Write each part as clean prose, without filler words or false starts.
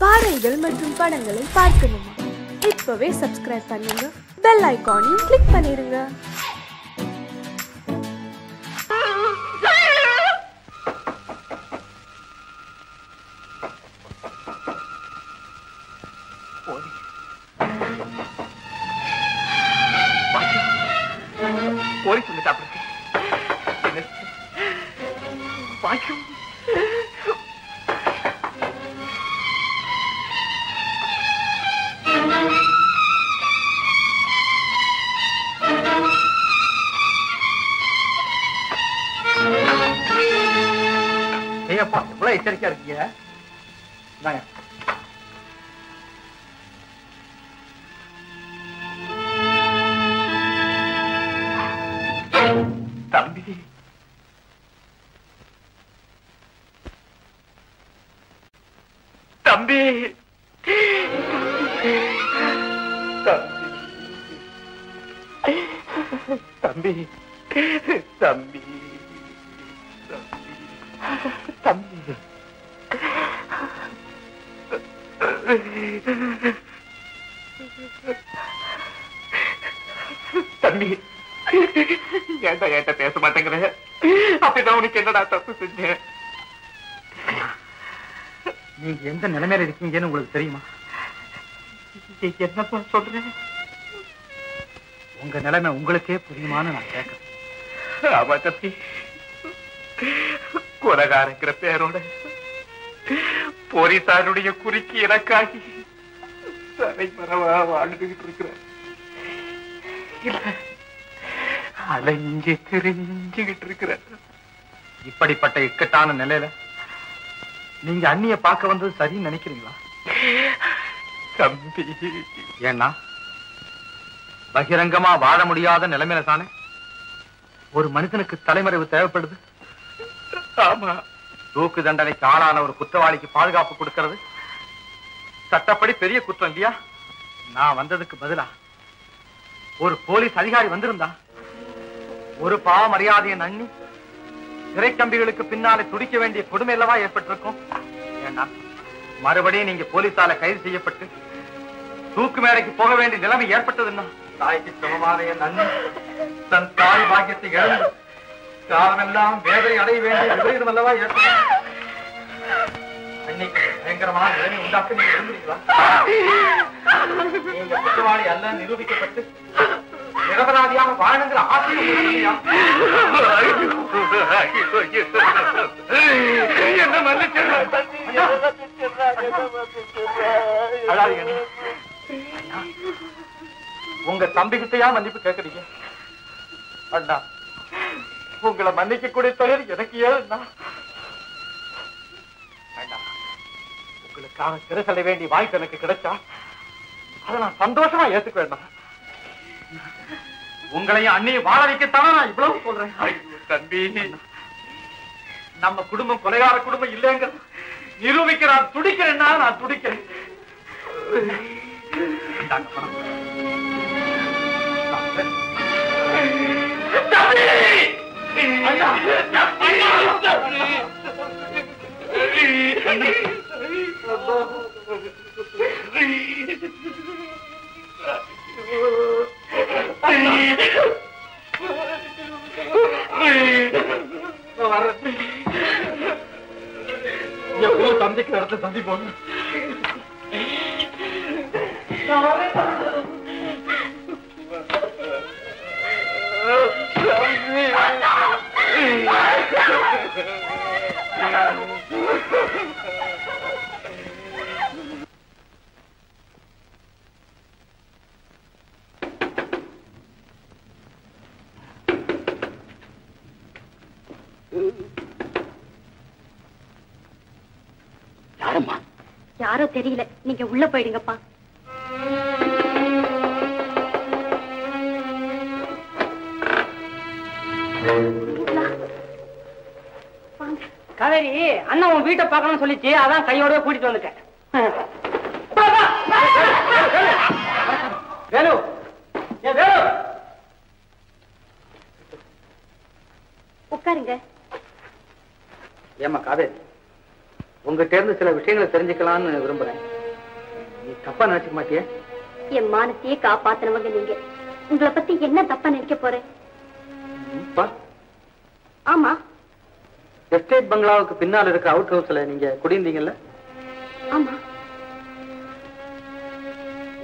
பாடல்கள் மற்றும் படங்களை பார்க்கணுமா? இப்பவே சப்ஸ்கிரைப் பண்ணுங்க, பெல் ஐகானையும் கிளிக் பண்ணிருங்க. போலீஸ் வந்து சாப்பிடுங்க. ஏப்பா எவ்வளவு எச்சரிக்கையா இருக்கீங்க. தம்பி தம்பி தம்பி தம்பி தம்பி தம்பி ஏன்டா ஏன்ட்ட பேச மாட்டேங்கிற? அப்படிதான் உனக்கு என்னடா தப்பு செஞ்சேன்? நீங்க எந்த நிலைமையில இருக்கீங்கன்னு உங்களுக்கு தெரியுமா? என்னப்பா சொல்றேன்? உங்க நிலைமை உங்களுக்கே புரியுமான்னு நான் கேட்கிறேன். ஆமா தம்பி, கொலைகாரங்கிற பேரோட போலீசாருடைய குறுக்கி இலக்காகி தலைமறைவா வாழ்ந்துகிட்டு இருக்கிற, அலைஞ்சு தெரிஞ்சுகிட்டு இருக்கிற இப்படிப்பட்ட இக்கட்டான நிலையில நீங்க அண்ணிய பார்க்க வந்தது சரின்னு நினைக்கிறீங்களா தம்பி? ஏன்னா பகிரங்கமா வாழ முடியாத நிலைமையில தானே ஒரு மனிதனுக்கு தலைமறைவு தேவைப்படுது. ஆமா, தூக்கு தண்டனைக்கு ஆளான ஒரு குற்றவாளிக்கு பாதுகாப்பு கொடுக்கிறது சட்டப்படி பெரிய குற்றம் இல்லையா? நான் வந்ததுக்கு பதிலா ஒரு போலீஸ் அதிகாரி வந்திருந்தா ஒரு பாவ மரியாதையை நன்னி சிறைக்கம்பிகளுக்கு பின்னாலே துடிக்க வேண்டிய கொடுமை அல்லவா ஏற்பட்டிருக்கும். ஏன்னா மறுபடியும் நீங்க போலீசால கைது செய்யப்பட்டு தூக்கு மேடைக்கு போக வேண்டிய நிலைமை ஏற்பட்டதுன்னா தாய்க்கு சமமான நன்னி தன் தாய் பாக்கியத்தை இழந்து காலமெல்லாம் வேதனை அடைய வேண்டிய விபரீதம் அல்லவா ஏற்படும். அன்னைக்கு பயங்கரமான நிலைமை உண்டாக்க நீங்க விரும்புறீங்களா? நீங்க குற்றவாளி அல்ல நிரூபிக்கப்பட்டு நிரபராதியாக வாழணுங்கிற ஆசையும் என்ன மன்னிச்சு உங்க தம்பிகிட்டையா மன்னிப்பு கேட்கறீங்க? அண்ணா, உங்களை மன்னிக்க கூடிய தகுதி எனக்கு ஏன்னா உங்களுக்காக சிறை செல்ல வேண்டிய வாய்ப்பு எனக்கு கிடைச்சா அதை நான் சந்தோஷமா ஏத்துக்க வேண்டாம். உங்களையும் அண்ணியை வாழ வைக்கத்தானே நான் இவ்வளவு சொல்றேன். தம்பி, நம்ம குடும்பம் கொலைகார குடும்பம் இல்லைங்க நிரூபிக்க நான் துடிக்கிறேன்னா நான் துடிக்கிறேன். தந்திக்கு நடத்த தந்தி போன யாரம்மா? யாரோ தெரியல, நீங்க உள்ள போயிடுங்கப்பா. காவேரி, அண்ணன் உன் வீட்டை பார்க்கணும்னு சொல்லிச்சு, அதான் கையோட கூட்டிட்டு வந்துட்டேன். வேலு, உட்காருங்க. ஏமா காவேரி, உங்ககிட்ட இருந்து சில விஷயங்களை தெரிஞ்சுக்கலாம்னு விரும்புறேன். நீ தப்பா நினைச்சுக்க மாட்டியே? என் மானத்தையே காப்பாத்தினவங்க நீங்க. உங்களை பத்தி என்ன தப்பா நினைக்க போறேன்? ஆமா, எஸ்டேட் பங்களாவுக்கு பின்னால் இருக்க அவுட் ஹவுஸ்ல நீங்க குடியிருந்தீங்கல்ல? ஆமா.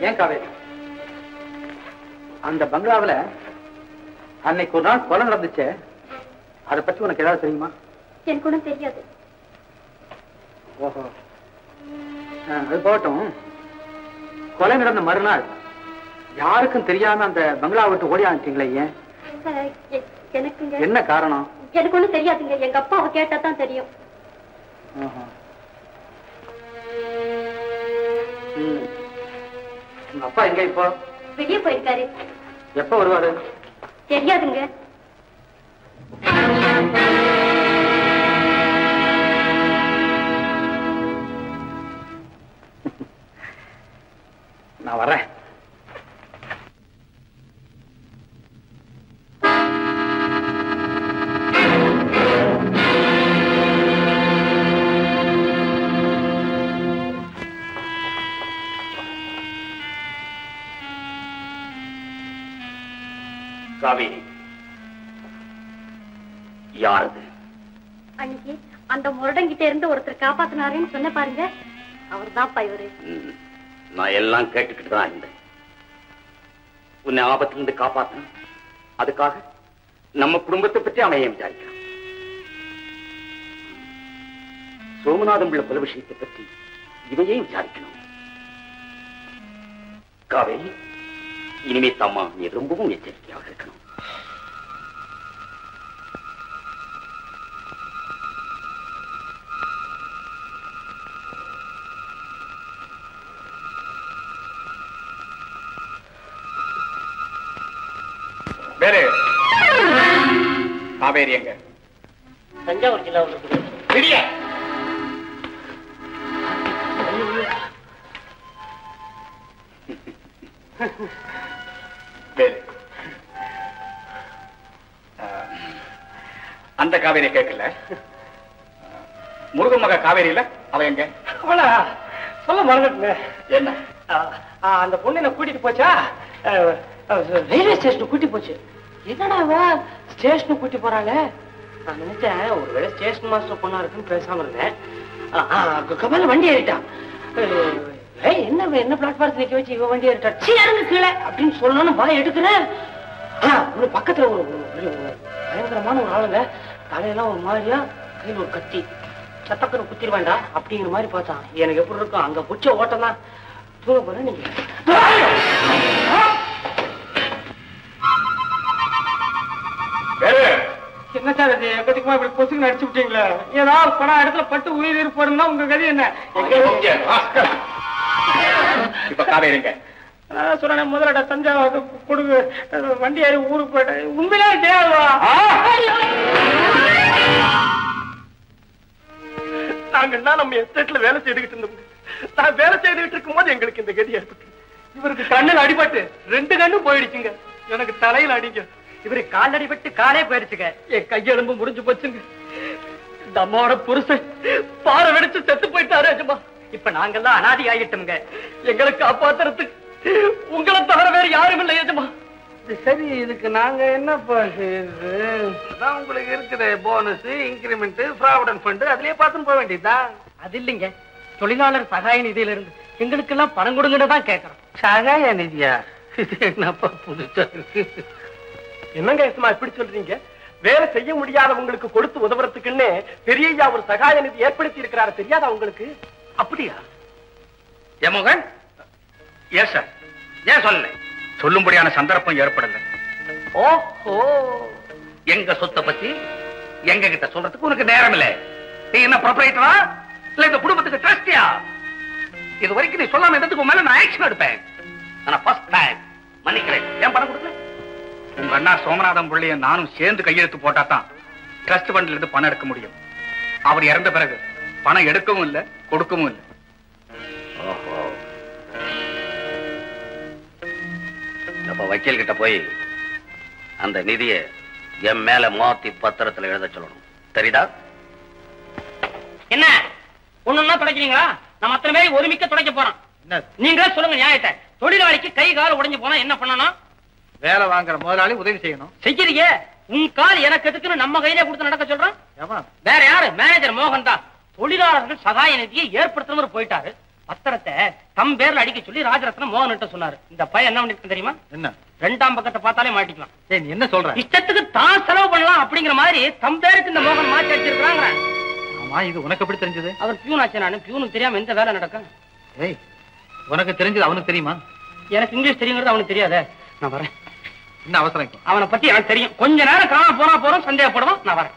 ஏன் காவேரி, அந்த பங்களாவில அன்னைக்கு ஒரு நாள் கொலை நடந்துச்சே, அதை பத்தி உனக்கு ஏதாவது தெரியுமா? எனக்கு ஒண்ணும் தெரியாது. ஓஹோ, அது போகட்டும். கொலை நடந்த மறுநாள் யாருக்கும் தெரியாம அந்த பங்களா விட்டு ஓடி ஆனிட்டீங்களே, ஏன்? எனக்குங்க என்ன காரணம்? எனக்கு ஒண்ணும் தெரியாதுங்க. எங்க அப்பாவை கேட்டா தான் தெரியும். உங்க அப்பா எங்க இப்போ? வெளியே போயிருக்காரு. எப்ப வருவாரு? தெரியாதுங்க. நான் வரேன். காவேரி, யாரது? அன்னைக்கு அந்த முரடங்கிட்ட இருந்து ஒருத்தர் காப்பாத்தினாருன்னு சொன்ன பாருங்க, அவர் தான் இவரு. நான் எல்லாம் கேட்டுக்கிட்டு தான் இருந்தேன். உன்னை ஆபத்திலிருந்து காப்பாத்தணும், அதுக்காக நம்ம குடும்பத்தை பற்றி அவன் விசாரிக்கிறான். சோமநாதம் உள்ள கொலை விஷயத்தை பற்றி இவையே விசாரிக்கணும். காவேரி, இனிமே தம்மா நீ ரொம்பவும் எச்சரிக்கையாக இருக்கணும். வேறு காவேரி எங்க? தஞ்சாவூர் ஜில்லாவில் இருக்குது. விடியா வேறு அந்த காவேரி கேட்கல. முருகன் மக காவேரி இல்ல, அவ எங்க? சொல்ல மறந்துட்டுங்க. என்ன? அந்த பொண்ணு என்ன கூட்டிட்டு போச்சா, ரயில்வே ஸ்டேஷனுக்கு கூட்டி போச்சு. என்னடா ஸ்டேஷனுக்கு கூட்டி போறாங்க? நான் நினைச்சேன் ஒருவேளை ஸ்டேஷன் மாஸ்டர் பொண்ணா இருக்குன்னு பேசாம இருந்தேன். கமல வண்டி ஏறிட்டான். என்ன என்ன பிளாட்பாரத்தில் நிக்க வச்சு இவ வண்டி ஏறிட்டா, சீரங்க கீழே அப்படின்னு சொல்லணும்னு வாய் எடுக்கிறேன். பக்கத்துல ஒரு பயங்கரமான ஒரு ஆளுங்க, தலையெல்லாம் ஒரு மாதிரியா, கையில் ஒரு கத்தி, சட்டக்கன்னு குத்திர வேண்டாம் அப்படிங்கிற மாதிரி பார்த்தான். எனக்கு எப்படி இருக்கும், அங்க புச்ச ஓட்டம் தான். தூங்க போறேன். நீங்க என்ன சார் இது எங்கத்துக்குமா இப்படி பொசுக்கு நடிச்சு விட்டீங்களா? ஏதாவது பணம் இடத்துல பட்டு உயிர் போறதுன்னா உங்க கதை என்ன? இப்ப காவேரிங்க சொன்ன முதலடா தஞ்சாவூர் கொடுங்க, வண்டி ஏறி ஊருக்கு போயிட்டேன். உண்மையிலே தேவா நாங்கன்னா நம்ம எஸ்டேட்ல வேலை செய்துகிட்டு இருந்தோம். நான் வேலை செய்துகிட்டு இருக்கும் போது எங்களுக்கு இந்த கதி ஏற்பட்டு, இவருக்கு கண்ணில் அடிபட்டு 2 கண்ணும் போயிடுச்சுங்க. எனக்கு தலையில அடிங்க, இவரு கால் அடிபட்டு காலே போயிடுச்சுங்க. என் கையெலும்பு முடிஞ்சு போச்சுங்க. இந்த அம்மாவோட புருஷன் பாறை வெடிச்சு செத்து போயிட்டாரு அஜமா. இப்ப நாங்கெல்லாம் அனாதி ஆகிட்டோம்ங்க. எங்களை காப்பாத்துறதுக்கு உங்களை தவிர வேற யாரும் இல்லை எஜமா. சரி, இதுக்கு நாங்க என்னப்பா செய்யுது? உங்களுக்கு இருக்குது போனஸ், இன்கிரிமெண்ட், ப்ராவிடன்ட் ஃபண்ட், அதுலயே பார்த்துன்னு போக வேண்டியதுதான். அது இல்லைங்க, தொழிலாளர் சகாய நிதியில இருந்து எங்களுக்கெல்லாம் பணம் கொடுங்கன்னு தான் கேட்கறோம். சகாய நிதியா? இது என்னப்பா புதுசா இருக்கு? என்னங்க சும்மா இப்படி சொல்றீங்க? வேலை செய்ய முடியாதவங்களுக்கு கொடுத்து உதவுறதுக்குன்னு பெரியய்யா ஒரு சகாய நிதி ஏற்படுத்தி இருக்கிறாரு, தெரியாதா உங்களுக்கு? அப்படியா? ஏமோகன், ஏன் சார், ஏன் சொல்லல? சொல்லும்படியான சந்தர்ப்பம் ஏற்படல. ஓஹோ, எங்க சொத்தை பத்தி எங்க கிட்ட சொல்றதுக்கு உனக்கு நேரம் இல்ல. நீ என்ன ப்ரொப்ரைட்டரா இல்ல இந்த குடும்பத்துக்கு ட்ரஸ்டியா? இது வரைக்கும் நீ சொல்லாம எதுக்கு மேல நான் ஆக்ஷன் எடுப்பேன். ஆனா ஃபர்ஸ்ட் டைம் மன்னிக்கிறேன். ஏன் பணம் கொடுக்கல? உங்க அண்ணா சோமநாதம் பிள்ளைய நானும் சேர்ந்து கையெழுத்து போட்டாதான் ட்ரஸ்ட் ஃபண்ட்ல இருந்து பணம் எடுக்க முடியும். அவர் இறந்த பிறகு பணம் எடுக்கவும் இல்ல, கொடுக்கவும் இல்லை. அப்ப வக்கீல் கிட்ட போய் அந்த நிதியை என் மேல மாத்தி பத்திரத்துல எழுத சொல்லணும், தெரியுதா? என்ன ஒண்ணுன்னா துடைக்கிறீங்களா? நம்ம அத்தனை பேரும் ஒருமிக்க துடைக்க போறோம். நீங்களே சொல்லுங்க நியாயத்தை. தொழிலாளிக்கு கை கால் உடைஞ்சு போனா என்ன பண்ணணும்? வேலை வாங்குற முதலாளி உதவி செய்யணும். செய்யறீங்க. உன் கால் எனக்கு எதுக்குன்னு நம்ம கையிலே கொடுத்து நடக்க சொல்றோம். வேற யாரு? மேனேஜர் மோகன் தான். தொழிலாளர்கள் சகாய நிதியை ஏற்படுத்துறவர் போயிட்டாரு. பத்திரத்தை தம் பேர்ல அடிக்க சொல்லி ராஜரத்னம் மோகன் சொன்னாரு. இந்த பையன் என்ன பண்ணிருக்கு தெரியுமா? என்ன? 2ஆம் பக்கத்தை பார்த்தாலே மாட்டிக்கலாம். நீ என்ன சொல்ற? இஷ்டத்துக்கு தான் செலவு பண்ணலாம் அப்படிங்கிற மாதிரி தம் பேருக்கு இந்த மோகன் மாற்றி அடிச்சிருக்காங்க. ஆமா, இது உனக்கு எப்படி தெரிஞ்சது? அவர் பியூன் ஆச்சு. நானு பியூனுக்கு தெரியாம எந்த வேலை நடக்கும்? ஏய், உனக்கு தெரிஞ்சது அவனுக்கு தெரியுமா? எனக்கு இங்கிலீஷ் தெரியுங்கிறது அவனுக்கு தெரியாத. நான் வரேன். என்ன அவசரம்? அவனை பத்தி எனக்கு தெரியும். கொஞ்ச நேரம் காண போனா போறோம், சந்தேகப்படுவோம். நான் வரேன்.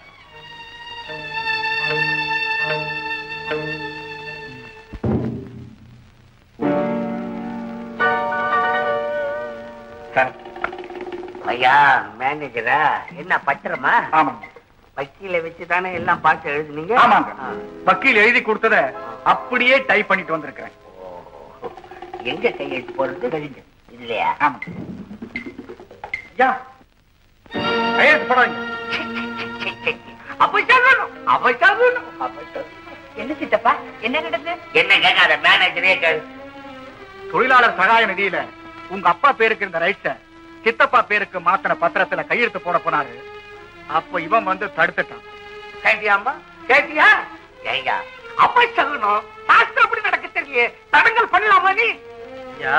ஐயா மேனேஜரா? என்ன பத்திரமா? ஆமாங்க. வக்கீல வச்சுதானே எல்லாம் பார்த்து எழுதுனீங்க? ஆமாங்க. வக்கீல் எழுதி கொடுத்தத அப்படியே டைப் பண்ணிட்டு வந்திருக்கிறேன். எங்க கையெழுத்து போறது? கழிஞ்சு இல்லையா? ஆமா. யா, கையெழுத்து போடாதீங்க. என்ன சித்தப்பா, என்ன நடந்து? என்ன கேட்காத, மேனேஜரே கேளு. தொழிலாளர் சகாய நிதியில உங்க அப்பா பேருக்கு இருந்த ரைட்ஸ சித்தப்பா பேருக்கு மாத்தின பத்திரத்துல கையெழுத்து போட போனாரு. அப்ப இவன் வந்து தடுத்துட்டான். கேட்டியாமா? கேட்டியா? ஏங்க அப்ப சொல்லணும். சாஸ்திரம் அப்படி நடக்க தெரியல. தடங்கல் பண்ணலாமா நீ? யா,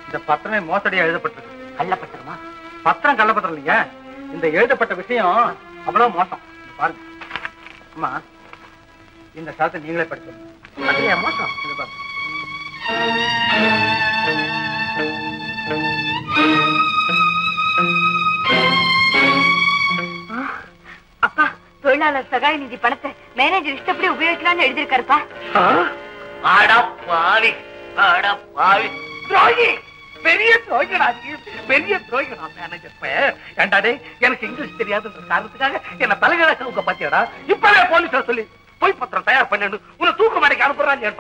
இந்த பத்திரமே மோசடியா எழுதப்பட்டிருக்கு. கள்ள பத்திரமா? பத்திரம் கள்ளப்பத்திரம் இல்லைங்க. இந்த எழுதப்பட்ட விஷயம் அவ்வளவு மோசம். பாருங்க அம்மா, இந்த சாதத்தை நீங்களே படிச்சு. அதுலயா மோசம்? இது பாருங்க. அப்பா, தொழிலாளர் சகாய நிதி பணத்தை மேனேஜர் இஷ்டப்படி உபயோகிக்கலாம்னு எழுதிருக்காருப்பா. அடப்பாவி, அடப்பாவி, துரோகி, பெரிய துரோகிடா, பெரிய துரோகிடா மேனேஜர். ஏண்டாடே, எனக்கு இங்கிலீஷ் தெரியாத காரணத்துக்காக என்ன தலைகளாக உங்க பாத்தியாடா? இப்பவே போலீஸா சொல்லி போய் பத்திரம் தயார் பண்ணு. உன்னை தூக்கு மாடைக்கு அனுப்புறான்னு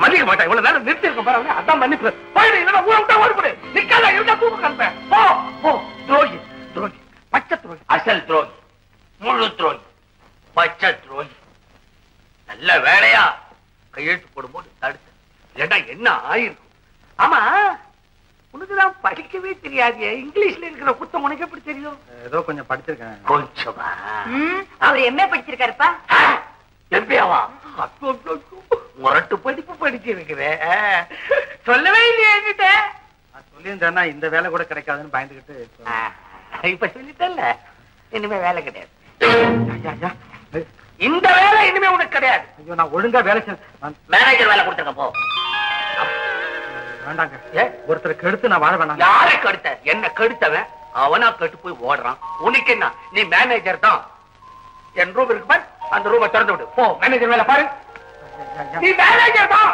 மன்னிக்க மாட்டேன். இவ்வளவு நேரம் நிறுத்தி இருக்க பாருங்க. அதான் மன்னிப்பு. போயிடு, இல்லைன்னா ஊரை விட்டா ஓடிப்படு. நிக்காத, இருந்தா தூக்கு அனுப்பேன். போ போ. துரோகி, துரோகி, பச்சை துரோகி, அசல் துரோகி, முழு துரோகி, பச்சை துரோகி. நல்ல வேலையா கையெழுத்து போடும்போது தடுத்து, இல்லைன்னா என்ன ஆயிருக்கும்? ஆமா, உனக்குதான் படிக்கவே தெரியாது. இங்கிலீஷ்ல இருக்கிற குத்தம் உனக்கு எப்படி தெரியும்? ஏதோ கொஞ்சம் படிச்சிருக்கேன். கொஞ்சமா? அவர் எம்ஏ படிச்சிருக்காருப்பா. எம்பியாவா? முரட்டு படிப்பு படிச்சிருக்கிறேன். சொல்லவே இல்லையே என்கிட்ட. சொல்லியிருந்தேன்னா இந்த வேலை கூட கிடைக்காதுன்னு பயந்துகிட்டு. இப்ப சொல்லிட்டல்ல, இனிமே வேலை கிடையாது. ஐயா, இந்த வேலை இனிமே உனக்கு கிடையாது. ஐயோ, நான் ஒழுங்கா வேலை மேனேஜர் வேலை கொடுத்துருக்க போ. வேண்டாங்க. ஒருத்தரை கெடுத்து நான் வாழ வேண்டாம். யாரை கெடுத்த? என்ன கெடுத்தவன் அவனா கெட்டு போய் ஓடுறான். உனக்கு என்ன? நீ மேனேஜர் தான். என் ரூம் இருக்கு பாரு, அந்த ரூமை திறந்து விடு. போ, மேனேஜர் வேலை பாரு. நீ மேனேஜர் தான்.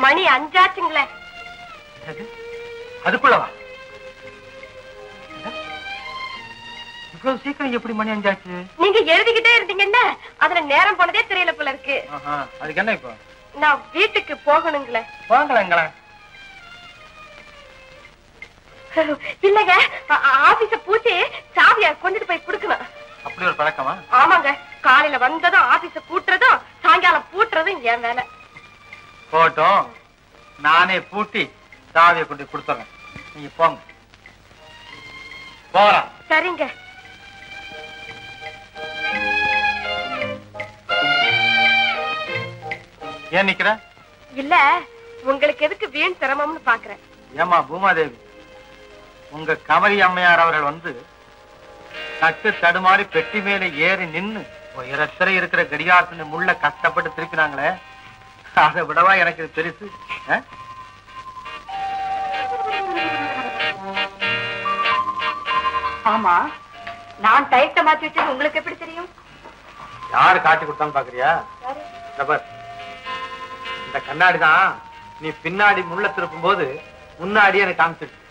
மணி 5 ஆச்சுங்களே. அதுக்குள்ளவா? இவ்வளவு சீக்கிரம் எப்படி மணி 5 ஆச்சு? நீங்க எழுதிக்கிட்டே இருந்தீங்கன்னா அதுல நேரம் போனதே தெரியல போல இருக்கு. அதுக்கு என்ன இப்போ? நான் வீட்டுக்கு போகணுங்களே. வாங்கலாங்களா? இல்லங்க, ஆபீஸ பூட்டி சாவியை கொண்டுட்டு போய் கொடுக்கணும். அப்படி ஒரு பழக்கமா? ஆமாங்க, காலையில வந்ததும் ஆபீஸ கூட்டுறதும் சாயங்காலம் பூட்டுறதும் என் வேலை. போட்டோம், நானே பூட்டி சாவியை கொண்டு கொடுத்துறேன். நீங்க போங்க. போறேன். சரிங்க. ஏன் நிக்கிற? இல்ல, உங்களுக்கு எதுக்கு வீண் சிரமம்னு பாக்குறேன். ஏமா பூமாதேவி, உங்க கமரி அம்மையார் அவர்கள் வந்து தட்டு தடுமாறி பெட்டி மேல ஏறி நின்னு உயரத்தில இருக்கிற கடிகாரத்தின் முள்ள கஷ்டப்பட்டு திருப்பினாங்களே, அதை விடவா எனக்கு பெருசு. ஆமா, நான் டைட்ட மாத்தி வச்சது உங்களுக்கு எப்படி தெரியும்? யாரு காட்டி கொடுத்தான்னு பாக்குறியா? இந்த கண்ணாடி தான் நீ பின்னாடி முள்ள திருப்பும் போது முன்னாடி எனக்கு காமிச்சிருச்சு.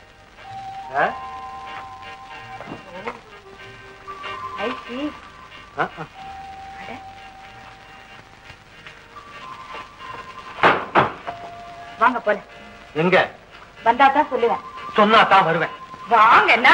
வாங்க போல. எங்க வந்தா தான் சொல்லுவேன். சொன்னா தான் வருவேன். வாங்க. என்ன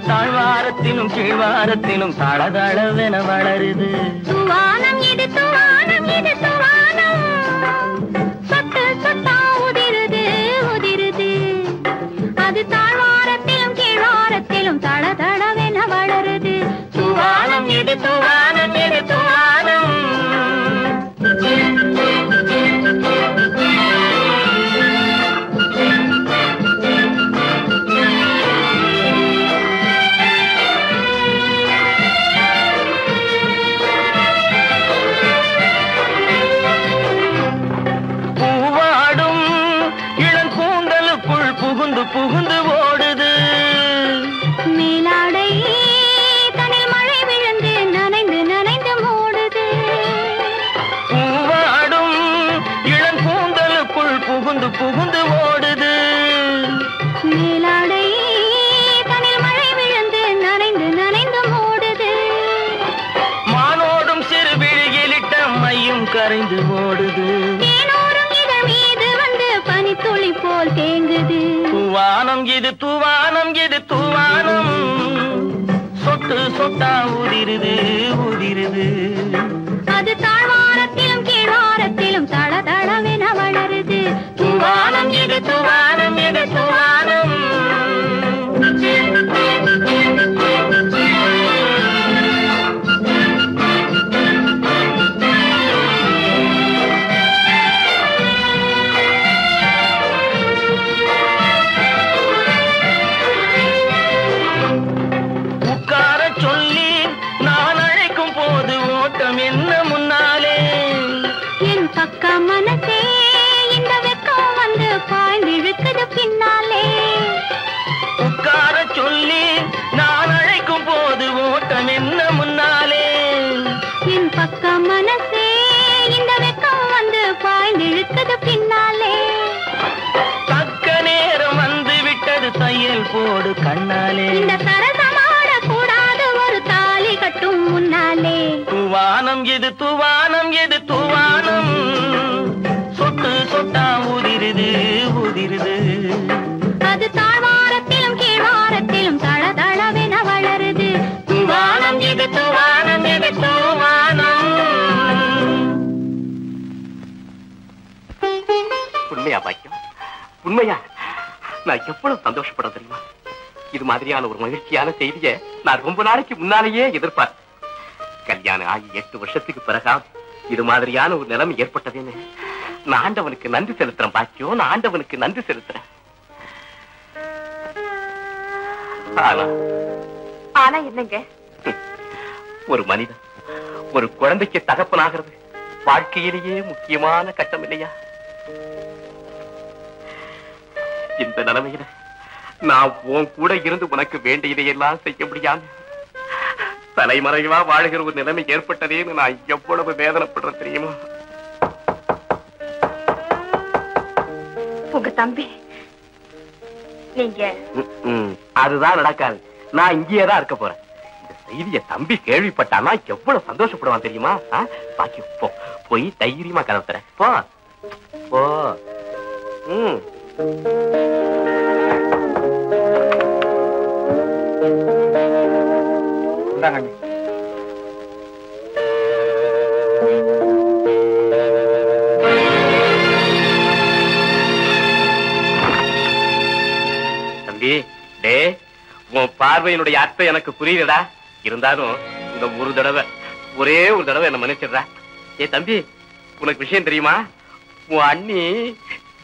தாழ்வாரத்திலும் கீழ்வாரத்திலும் தளதளவென வளருது. துவானம் இது துவானம் இது துவானம், சொட்டு சொட்டா உதிருது உதிருது. அது தாழ்வாரத்திலும் கீழ்வாரத்திலும் தளதளவென வளருது. துவானம் இது துவானம் இது துவானம். புகுந்து ஓடுது மேலாடை தனில் மழை விழுந்து நனைந்து நனைந்து மூடுது. பூவாடும் இளம் கூந்தலுக்குள் புகுந்து புகுந்து ஓடுது. மேலாடை தனில் மழை விழுந்து நனைந்து நனைந்து மூடுது. மானோடும் சிறு விழியிலிட்ட மையும் கரைந்து ஓடுது. தேனோரும் இதழ் மீது வந்து பனித்துளி போல் தேங்குது. துவானம் இது துவானம் இது துவானம், சொட்டு சொட்டா உதிருது உதிருது. அது தாழ்வாரத்திலும் கீழ்வாரத்திலும் தளதளவென வளருது. துவானம் இது துவானம் இது துவானம். என்ன முன்னாலே என் பக்க மனசே இந்த வெக்கம் வந்து பாய்ந்து இழுக்குது பின்னாலே. உட்கார சொல்லி நான் அழைக்கும் போது ஓட்டம் என்ன முன்னாலே. என் பக்க மனசே இந்த வெக்கம் வந்து பாய்ந்து இழுக்குது பின்னாலே. தக்க நேரம் வந்து விட்டது தையல் போடு கண்ணாலே. இந்த சரசமாட கூடாது ஒரு தாலி கட்டும் முன்னாலே. துவானம் இது துவானம் இது துவானம், சொட்டு சொட்டா உதிருது உதிருது. அது தாழ்வாரத்திலும் கீழ்வாரத்திலும் தளதளவென வளருது. துவானம் இது துவானம் இது துவானம். உண்மையா பாக்கியம்? உண்மையா? நான் எவ்வளவு சந்தோஷப்பட தெரியுமா? இது மாதிரியான ஒரு மகிழ்ச்சியான செய்தியை நான் ரொம்ப நாளைக்கு முன்னாலேயே எதிர்பார்த்தேன். கல்யாணம் ஆகி 8 வருஷத்துக்கு பிறகா இது மாதிரியான ஒரு நிலைமை ஏற்பட்டதுன்னு நான் ஆண்டவனுக்கு நன்றி செலுத்துறேன் பாக்கியம், நான் ஆண்டவனுக்கு நன்றி செலுத்துறேன். ஆனா என்னங்க, ஒரு மனிதன் ஒரு குழந்தைக்கு தகப்பனாகிறது வாழ்க்கையிலேயே முக்கியமான கட்டம் இல்லையா? இந்த நிலைமையில நான் உன் கூட இருந்து உனக்கு வேண்டியதையெல்லாம் செய்ய முடியாம தலைமறைவா வாழ்கிற ஒரு நிலைமை ஏற்பட்டதேன்னு நான் எவ்வளவு வேதனைப்படுறேன் தெரியுமா? உங்க தம்பி நீங்க அதுதான் நடக்காது. நான் இங்கேயே தான் இருக்க போறேன். இந்த செய்திய தம்பி கேள்விப்பட்டானா எவ்வளவு சந்தோஷப்படுவான் தெரியுமா? பாக்கி போ, போய் தைரியமா கதவு தர போ போ. தம்பி, டே, உன் பார்வையினுடைய அர்த்தம் எனக்கு புரியுதடா. இருந்தாலும் இந்த ஒரே ஒரு தடவை என்ன மன்னிச்சிடுறா. ஏ தம்பி, உனக்கு விஷயம் தெரியுமா? உன் அண்ணி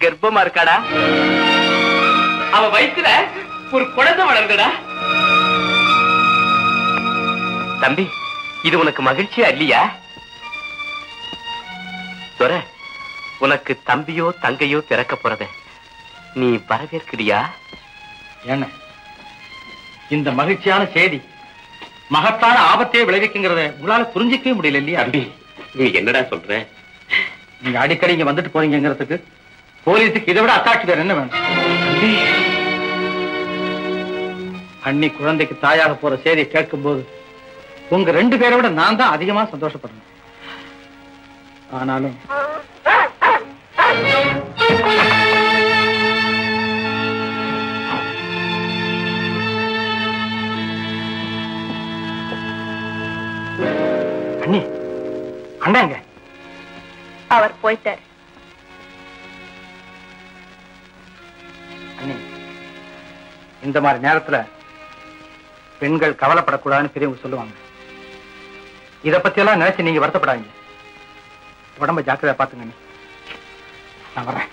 கர்ப்பமா இருக்காடா. அவ வயித்துல ஒரு குழந்தை வளர்ந்துடா. தம்பி, இது உனக்கு மகிழ்ச்சியா இல்லையா? துரை, உனக்கு தம்பியோ தங்கையோ பிறக்க போறத நீ வரவேற்கிறியா? என்ன இந்த மகிழ்ச்சியான செய்தி மகத்தான ஆபத்தையே விளைவிக்குங்கிறத உங்களால புரிஞ்சிக்கவே முடியல இல்லையா? தம்பி, நீ என்னடா சொல்ற? நீங்க அடிக்கடி இங்க வந்துட்டு போறீங்கிறதுக்கு போலீஸுக்கு இதை விட அத்தாட்சி வேற என்ன வேணும்? அண்ணி குழந்தைக்கு தாயாக போற செய்தியை கேட்கும் போது உங்க 2 பேரை விட நான் தான் அதிகமா சந்தோஷப்படுறேன். ஆனாலும் அண்ணி, அண்ணாங்க அவர் போயிட்டார். அண்ணி, இந்த மாதிரி நேரத்துல பெண்கள் கவலைப்படக்கூடாதுன்னு பெரியவங்க சொல்லுவாங்க. இத பத்தி எல்லாம் நினைச்சு நீங்க வருத்தப்படாதீங்க. உடம்ப ஜாக்கிரதையா பாத்துங்க. நான் வரேன்.